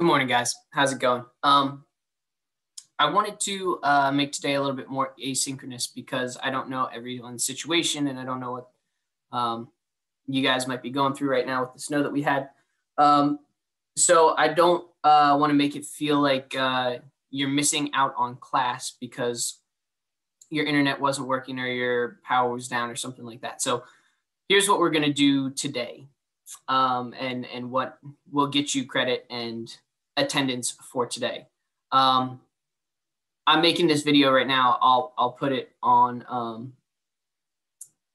Good morning, guys. How's it going? I wanted to make today a little bit more asynchronous because I don't know everyone's situation and I don't know what you guys might be going through right now with the snow that we had. So I don't want to make it feel like you're missing out on class because your internet wasn't working or your power was down or something like that. So here's what we're going to do today and what will get you credit and attendance for today. I'm making this video right now. I'll put it on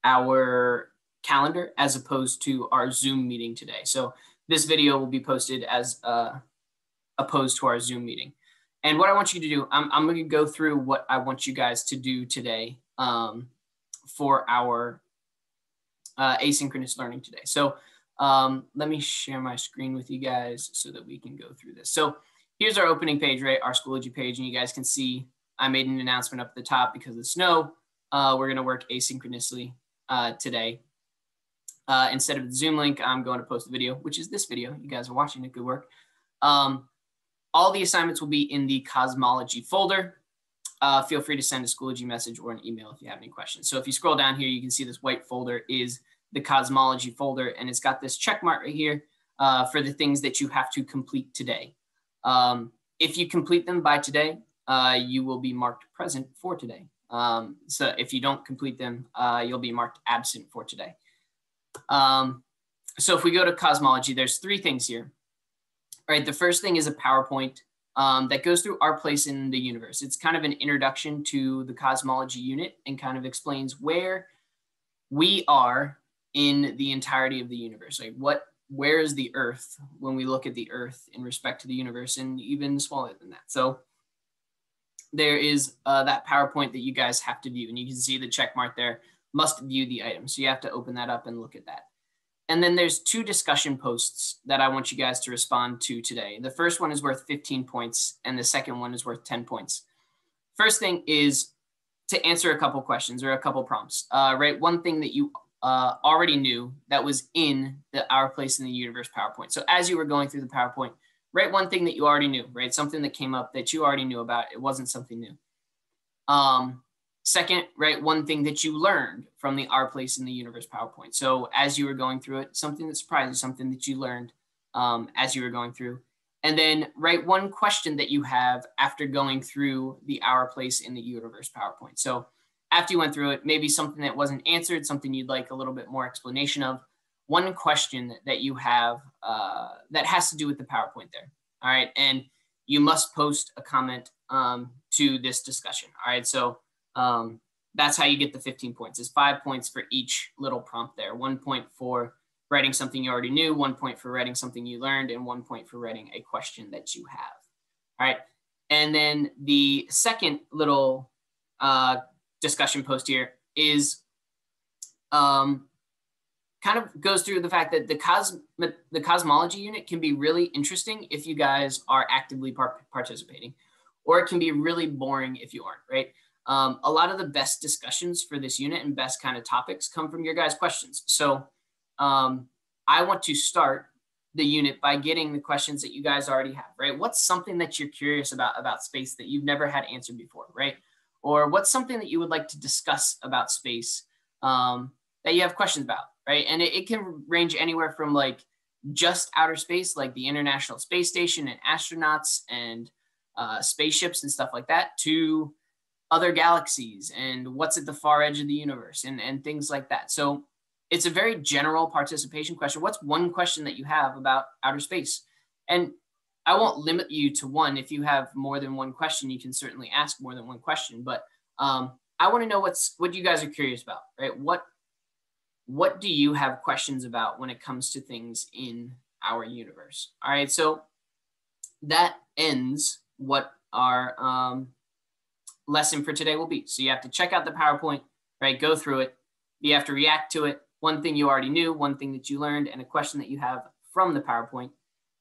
our calendar as opposed to our Zoom meeting today. So this video will be posted as opposed to our Zoom meeting. And what I want you to do, I'm going to go through what I want you guys to do today for our asynchronous learning today. So let me share my screen with you guys so that we can go through this. So here's our opening page, right? Our Schoology page. And you guys can see I made an announcement up at the top because of the snow. We're going to work asynchronously today. Instead of the Zoom link, I'm going to post a video, which is this video. You guys are watching it. Good work. All the assignments will be in the cosmology folder. Feel free to send a Schoology message or an email if you have any questions. So if you scroll down here, you can see this white folder is the cosmology folder, and it's got this check mark right here for the things that you have to complete today. If you complete them by today, you will be marked present for today. So if you don't complete them, you'll be marked absent for today. So if we go to cosmology, there's three things here. All right, the first thing is a PowerPoint that goes through our place in the universe. It's kind of an introduction to the cosmology unit and kind of explains where we are in the entirety of the universe. Like where is the Earth when we look at the Earth in respect to the universe, and even smaller than that. So there is that PowerPoint that you guys have to view, and you can see the check mark there, must view the item. So you have to open that up and look at that. And then there's two discussion posts that I want you guys to respond to today. The first one is worth 15 points, and the second one is worth 10 points. First thing is to answer a couple questions or a couple prompts, right? One thing that you already knew that was in the Our Place in the Universe PowerPoint. So as you were going through the PowerPoint, write one thing that you already knew, right? Something that came up that you already knew about. It wasn't something new. Second, write one thing that you learned from the Our Place in the Universe PowerPoint. So as you were going through it, something that surprised you, something that you learned as you were going through. And then write one question that you have after going through the Our Place in the Universe PowerPoint. So after you went through it, maybe something that wasn't answered, something you'd like a little bit more explanation of, one question that you have that has to do with the PowerPoint there. All right. And you must post a comment to this discussion. All right. So that's how you get the 15 points. Is 5 points for each little prompt there. 1 point for writing something you already knew, 1 point for writing something you learned, and 1 point for writing a question that you have. All right. And then the second little discussion post here is kind of goes through the fact that the cosmology unit can be really interesting if you guys are actively participating, or it can be really boring if you aren't, right? A lot of the best discussions for this unit and best kind of topics come from your guys' questions. So I want to start the unit by getting the questions that you guys already have, right? What's something that you're curious about space that you've never had answered before, right? Or what's something that you would like to discuss about space that you have questions about, right? And it can range anywhere from like just outer space, like the International Space Station and astronauts and spaceships and stuff like that, to other galaxies and what's at the far edge of the universe and things like that. So it's a very general participation question. What's one question that you have about outer space? And I won't limit you to one. If you have more than one question, you can certainly ask more than one question. But I want to know what you guys are curious about, right? What do you have questions about when it comes to things in our universe? All right, so that ends what our lesson for today will be. So you have to check out the PowerPoint, right? Go through it. You have to react to it. One thing you already knew, one thing that you learned, and a question that you have from the PowerPoint.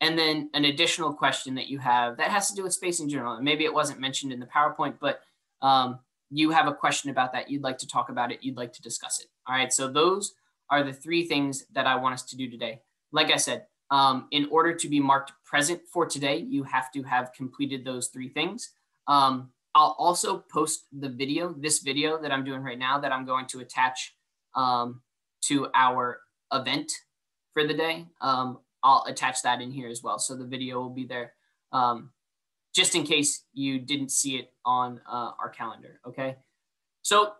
And then an additional question that you have that has to do with space in general. And maybe it wasn't mentioned in the PowerPoint, but you have a question about that. You'd like to talk about it. You'd like to discuss it. All right. So those are the three things that I want us to do today. Like I said, In order to be marked present for today, you have to have completed those 3 things. I'll also post the video, this video that I'm doing right now, that I'm going to attach to our event for the day. I'll attach that in here as well. So the video will be there just in case you didn't see it on our calendar. Okay. So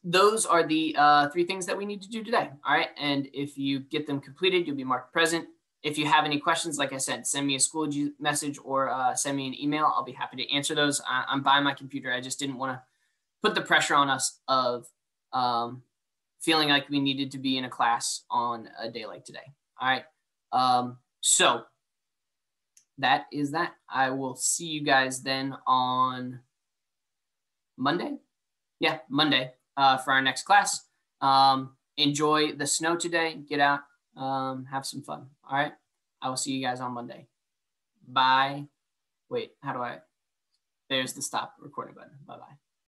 those are the 3 things that we need to do today. All right. And if you get them completed, you'll be marked present. If you have any questions, like I said, send me a Schoology message or send me an email. I'll be happy to answer those. I'm by my computer. I just didn't want to put the pressure on us of feeling like we needed to be in a class on a day like today. All right. So that is that. I will see you guys then on Monday. Yeah, Monday for our next class. Enjoy the snow today. Get out. Have some fun. All right. I will see you guys on Monday. Bye. Wait, how do I? There's the stop recording button. Bye-bye.